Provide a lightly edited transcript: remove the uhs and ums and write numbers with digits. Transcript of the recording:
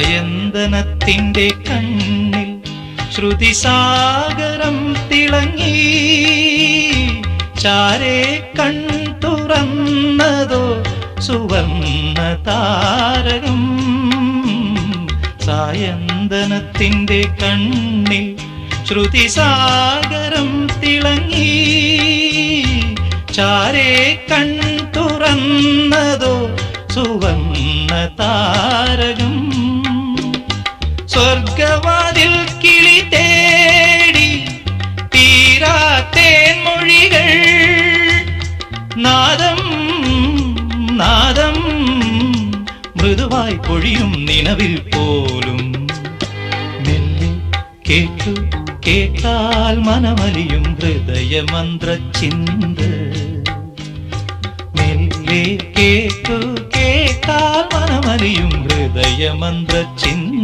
സായന്തനത്തിൻ്റെ കണ്ണിൽ ശ്രുതിസാഗരം തിളങ്ങി. ചാരേ കൺ തുറന്നതോ സുവർണ്ണ താരകം. സായന്തനത്തിൻ്റെ കണ്ണിൽ ശ്രുതിസാഗരം തിളങ്ങി. ചാരേ കൺ തുറന്നതോ സുവർണ്ണ താരകം. സ്വർഗവാതിൽ കിളി തേടി തീരാത്തേൻ മൊഴികൾ. നാദം നാദം മൃദുവായി പൊഴിയും നിലവിൽ പോലും. മെല്ലെ കേട്ടു കേട്ടാൽ മനമലിയും ഹൃദയമന്ത്രചിന്ത. മെല്ലെ കേട്ടു കേട്ടാൽ മനമലിയും ഹൃദയമന്ത്രചിന്ത.